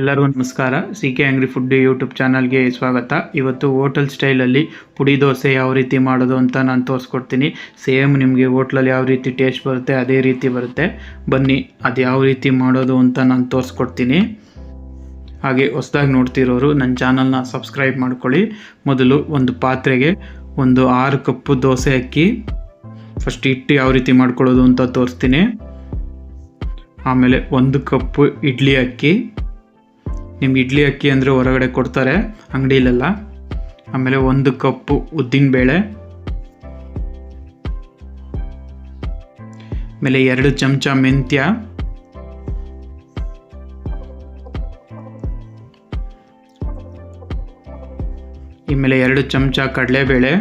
ಎಲ್ಲರಿಗೂ ನಮಸ್ಕಾರ. CK angry food YouTube ಚಾನಲ್ಗೆ ಸ್ವಾಗತ. ಇವತ್ತು ಹೋಟೆಲ್ ಸ್ಟೈಲಲ್ಲಿ ಪುಡಿ ದೋಸೆ ಯಾವ ರೀತಿ ಮಾಡೋದು ಅಂತ ನಾನು ತೋರಿಸ್ಕೊಡ್ತೀನಿ. ಸೇಮ್ ನಿಮಗೆ ಹೋಟ್ಲಲ್ಲಿ ಯಾವ ರೀತಿ ಟೇಸ್ಟ್ ಬರುತ್ತೆ ಅದೇ ರೀತಿ ಬರುತ್ತೆ. ಬನ್ನಿ ಅದು ಯಾವ ರೀತಿ ಮಾಡೋದು ಅಂತ ನಾನು ತೋರಿಸ್ಕೊಡ್ತೀನಿ. ಹಾಗೆ ಹೊಸದಾಗಿ ನೋಡ್ತಿರೋರು ನನ್ನ ಚಾನಲ್ನ ಸಬ್ಸ್ಕ್ರೈಬ್ ಮಾಡ್ಕೊಳ್ಳಿ. ಮೊದಲು ಒಂದು ಪಾತ್ರೆಗೆ ಒಂದು 6 ಕಪ್ಪು ದೋಸೆ ಅಕ್ಕಿ, ಫಸ್ಟ್ ಹಿಟ್ಟು ಯಾವ ರೀತಿ ಮಾಡ್ಕೊಳ್ಳೋದು ಅಂತ ತೋರಿಸ್ತೀನಿ. ಆಮೇಲೆ 1 ಕಪ್ಪು ಇಡ್ಲಿ ಅಕ್ಕಿ, ನಿಮ್ಗೆ ಇಡ್ಲಿ ಅಕ್ಕಿ ಅಂದರೆ ಹೊರಗಡೆ ಕೊಡ್ತಾರೆ ಅಂಗಡಿಲೆಲ್ಲ. ಆಮೇಲೆ 1 ಕಪ್ಪು ಉದ್ದಿನಬೇಳೆ, ಆಮೇಲೆ 2 ಚಮಚ ಮೆಂತ್ಯ, ಆಮೇಲೆ 2 ಚಮಚ ಕಡಲೆಬೇಳೆ,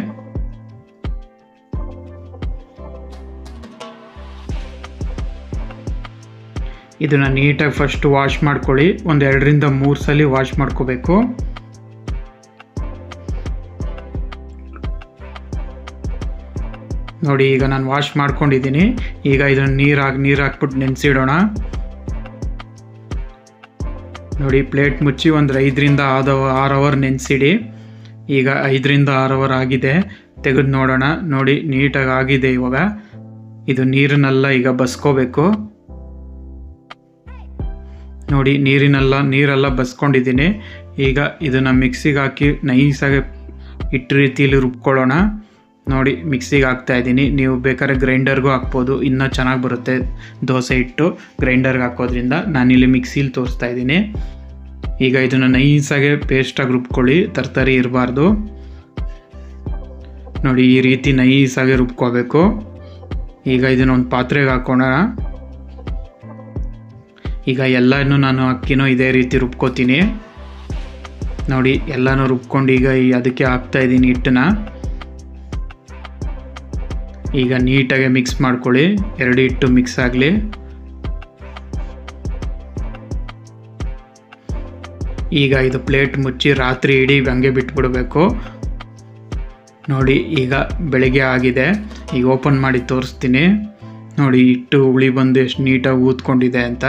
ಇದನ್ನು ನೀಟಾಗಿ ಫಸ್ಟ್ ವಾಶ್ ಮಾಡ್ಕೊಳ್ಳಿ. 2 ರಿಂದ 3 ಸಲ ವಾಶ್ ಮಾಡ್ಕೋಬೇಕು. ನೋಡಿ, ಈಗ ನಾನು ವಾಶ್ ಮಾಡ್ಕೊಂಡಿದ್ದೀನಿ. ಈಗ ಇದನ್ನು ನೀರು ಹಾಕ್ಬಿಟ್ಟು ನೆನೆಸಿಡೋಣ. ನೋಡಿ, ಪ್ಲೇಟ್ ಮುಚ್ಚಿ ಒಂದು 5 ರಿಂದ 6 ಅವರ್ ನೆನೆಸಿಡಿ. ಈಗ 5 ರಿಂದ 6 ಅವರ್ ಆಗಿದೆ, ತೆಗೆದು ನೋಡೋಣ. ನೋಡಿ, ನೀಟಾಗಿ ಆಗಿದೆ. ಇವಾಗ ಇದು ನೀರನ್ನೆಲ್ಲ ಈಗ ಬಸ್ಕೋಬೇಕು. ನೋಡಿ, ನೀರೆಲ್ಲ ಬಸ್ಕೊಂಡಿದ್ದೀನಿ. ಈಗ ಇದನ್ನು ಮಿಕ್ಸಿಗೆ ಹಾಕಿ ನೈಸಾಗಿ ಹಿಟ್ಟು ರೀತಿಯಲ್ಲಿ ರುಬ್ಕೊಳ್ಳೋಣ. ನೋಡಿ, ಮಿಕ್ಸಿಗೆ ಹಾಕ್ತಾಯಿದ್ದೀನಿ. ನೀವು ಬೇಕಾದ್ರೆ ಗ್ರೈಂಡರ್ಗೂ ಹಾಕ್ಬೋದು, ಇನ್ನೂ ಚೆನ್ನಾಗಿ ಬರುತ್ತೆ ದೋಸೆ ಹಿಟ್ಟು ಗ್ರೈಂಡರ್ಗೆ ಹಾಕೋದ್ರಿಂದ. ನಾನಿಲ್ಲಿ ಮಿಕ್ಸಿಲಿ ತೋರಿಸ್ತಾ ಇದ್ದೀನಿ. ಈಗ ಇದನ್ನು ನೈಸಾಗೆ ಪೇಸ್ಟಾಗಿ ರುಬ್ಕೊಳ್ಳಿ, ತರಕಾರಿ ಇರಬಾರ್ದು. ನೋಡಿ, ಈ ರೀತಿ ನೈಸಾಗೆ ರುಬ್ಕೋಬೇಕು. ಈಗ ಇದನ್ನೊಂದು ಪಾತ್ರೆಗೆ ಹಾಕೋಣ. ಈಗ ಎಲ್ಲನೂ ನಾನು ಅಕ್ಕಿನೂ ಇದೇ ರೀತಿ ರುಬ್ಕೋತೀನಿ. ನೋಡಿ, ಎಲ್ಲನೂ ರುಬ್ಕೊಂಡು ಈಗ ಅದಕ್ಕೆ ಹಾಕ್ತಾಯಿದ್ದೀನಿ ಹಿಟ್ಟನ್ನ. ಈಗ ನೀಟಾಗಿ ಮಿಕ್ಸ್ ಮಾಡ್ಕೊಳ್ಳಿ, 2 ಹಿಟ್ಟು ಮಿಕ್ಸ್ ಆಗಲಿ. ಈಗ ಇದು ಪ್ಲೇಟ್ ಮುಚ್ಚಿ ರಾತ್ರಿ ಇಡೀ ಹಂಗೆ ಬಿಟ್ಬಿಡಬೇಕು. ನೋಡಿ, ಈಗ ಬೆಳಗ್ಗೆ ಆಗಿದೆ. ಈಗ ಓಪನ್ ಮಾಡಿ ತೋರಿಸ್ತೀನಿ. ನೋಡಿ, ಹಿಟ್ಟು ಹುಳಿ ಬಂದು ಎಷ್ಟು ನೀಟಾಗಿ ಊದ್ಕೊಂಡಿದೆ ಅಂತ.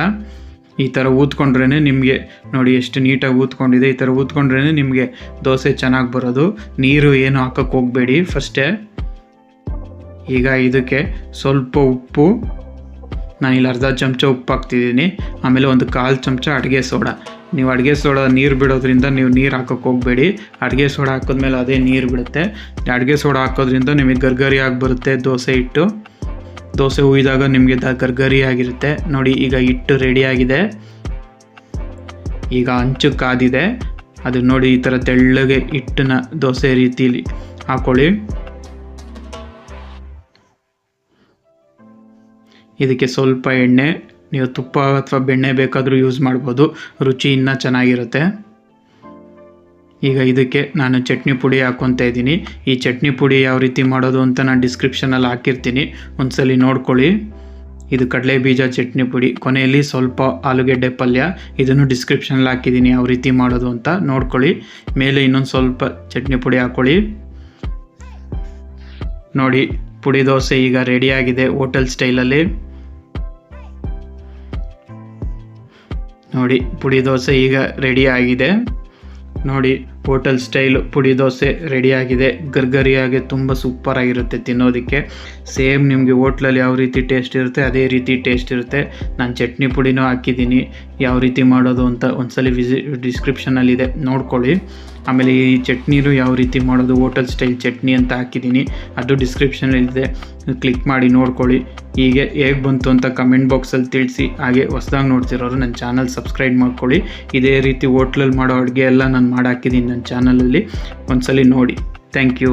ಈ ಥರ ಊದ್ಕೊಂಡ್ರೇ ನಿಮಗೆ ನೋಡಿ ಎಷ್ಟು ನೀಟಾಗಿ ಊದ್ಕೊಂಡಿದೆ. ಈ ಥರ ಊದ್ಕೊಂಡ್ರೇ ನಿಮಗೆ ದೋಸೆ ಚೆನ್ನಾಗಿ ಬರೋದು. ನೀರು ಏನು ಹಾಕೋಕ್ಕೆ ಹೋಗಬೇಡಿ ಫಸ್ಟೇ. ಈಗ ಇದಕ್ಕೆ ಸ್ವಲ್ಪ ಉಪ್ಪು, ನಾನಿಲ್ಲಿ 1/2 ಚಮಚ ಉಪ್ಪು ಹಾಕ್ತಿದ್ದೀನಿ. ಆಮೇಲೆ 1/4 ಚಮಚ ಅಡುಗೆ ಸೋಡಾ. ನೀವು ಅಡುಗೆ ಸೋಡಾ ನೀರು ಬಿಡೋದ್ರಿಂದ ನೀವು ನೀರು ಹಾಕೋಕ್ಕೆ ಹೋಗಬೇಡಿ. ಅಡುಗೆ ಸೋಡಾ ಹಾಕಿದ್ಮೇಲೆ ಅದೇ ನೀರು ಬಿಡುತ್ತೆ. ಅಡುಗೆ ಸೋಡಾ ಹಾಕೋದ್ರಿಂದ ನಿಮಗೆ ಗರ್ಗರಿಯಾಗಿ ಬರುತ್ತೆ ದೋಸೆ ಹಿಟ್ಟು. ದೋಸೆ ಹುಯ್ದಾಗ ನಿಮಗೆ ಗರ್ಗರಿಯಾಗಿರುತ್ತೆ. ನೋಡಿ, ಈಗ ಹಿಟ್ಟು ರೆಡಿಯಾಗಿದೆ. ಈಗ ಹಂಚು ಕಾದಿದೆ. ಅದು ನೋಡಿ, ಈ ಥರ ತೆಳ್ಳಗೆ ಹಿಟ್ಟನ್ನ ದೋಸೆ ರೀತಿಲಿ ಹಾಕೊಳ್ಳಿ. ಇದಕ್ಕೆ ಸ್ವಲ್ಪ ಎಣ್ಣೆ, ನೀವು ತುಪ್ಪ ಅಥವಾ ಬೆಣ್ಣೆ ಬೇಕಾದರೂ ಯೂಸ್ ಮಾಡ್ಬೋದು, ರುಚಿ ಇನ್ನೂ ಚೆನ್ನಾಗಿರುತ್ತೆ. ಈಗ ಇದಕ್ಕೆ ನಾನು ಚಟ್ನಿ ಪುಡಿ ಹಾಕ್ಕೊತಾ ಇದ್ದೀನಿ. ಈ ಚಟ್ನಿ ಪುಡಿ ಯಾವ ರೀತಿ ಮಾಡೋದು ಅಂತ ನಾನು ಡಿಸ್ಕ್ರಿಪ್ಷನಲ್ಲಿ ಹಾಕಿರ್ತೀನಿ, ಒಂದ್ಸಲಿ ನೋಡ್ಕೊಳ್ಳಿ. ಇದು ಕಡಲೆ ಬೀಜ ಚಟ್ನಿ ಪುಡಿ, ಕೊನೆಯಲ್ಲಿ ಸ್ವಲ್ಪ ಆಲೂಗೆಡ್ಡೆ ಪಲ್ಯ, ಇದನ್ನು ಡಿಸ್ಕ್ರಿಪ್ಷನಲ್ಲಿ ಹಾಕಿದ್ದೀನಿ ಯಾವ ರೀತಿ ಮಾಡೋದು ಅಂತ ನೋಡ್ಕೊಳ್ಳಿ. ಮೇಲೆ ಇನ್ನೊಂದು ಸ್ವಲ್ಪ ಚಟ್ನಿ ಪುಡಿ ಹಾಕ್ಕೊಳ್ಳಿ. ನೋಡಿ, ಪುಡಿ ದೋಸೆ ಈಗ ರೆಡಿಯಾಗಿದೆ ಹೋಟೆಲ್ ಸ್ಟೈಲಲ್ಲಿ. ನೋಡಿ, ಪುಡಿ ದೋಸೆ ಈಗ ರೆಡಿಯಾಗಿದೆ. ನೋಡಿ, ಹೋಟೆಲ್ ಸ್ಟೈಲ್ ಪುಡಿ ದೋಸೆ ರೆಡಿಯಾಗಿದೆ. ಗರ್ಗರಿಯಾಗಿ ತುಂಬ ಸೂಪರಾಗಿರುತ್ತೆ ತಿನ್ನೋದಕ್ಕೆ. ಸೇಮ್ ನಿಮಗೆ ಹೋಟ್ಲಲ್ಲಿ ಯಾವ ರೀತಿ ಟೇಸ್ಟ್ ಇರುತ್ತೆ ಅದೇ ರೀತಿ ಟೇಸ್ಟ್ ಇರುತ್ತೆ. ನಾನು ಚಟ್ನಿ ಪುಡಿನೂ ಹಾಕಿದ್ದೀನಿ, ಯಾವ ರೀತಿ ಮಾಡೋದು ಅಂತ ಒಂದ್ಸಲಿ ಡಿಸ್ಕ್ರಿಪ್ಷನಲ್ಲಿದೆ, ನೋಡ್ಕೊಳ್ಳಿ. ಆಮೇಲೆ ಈ ಚಟ್ನಿನೂ ಯಾವ ರೀತಿ ಮಾಡೋದು ಹೋಟೆಲ್ ಸ್ಟೈಲ್ ಚಟ್ನಿ ಅಂತ ಹಾಕಿದ್ದೀನಿ, ಅದು ಡಿಸ್ಕ್ರಿಪ್ಷನಲ್ಲಿದೆ, ಕ್ಲಿಕ್ ಮಾಡಿ ನೋಡ್ಕೊಳ್ಳಿ. ಹೀಗೆ ಹೇಗೆ ಬಂತು ಅಂತ ಕಮೆಂಟ್ ಬಾಕ್ಸಲ್ಲಿ ತಿಳಿಸಿ. ಹಾಗೆ ಹೊಸದಾಗಿ ನೋಡ್ತಿರೋರು ನನ್ನ ಚಾನಲ್ ಸಬ್ಸ್ಕ್ರೈಬ್ ಮಾಡ್ಕೊಳ್ಳಿ. ಇದೇ ರೀತಿ ಹೋಟ್ಲಲ್ಲಿ ಮಾಡೋ ಅಡುಗೆ ಎಲ್ಲ ನಾನು ಮಾಡಿ ಹಾಕಿದ್ದೀನಿ ನನ್ನ ಚಾನಲಲ್ಲಿ, ಒಂದ್ಸಲಿ ನೋಡಿ. Thank you.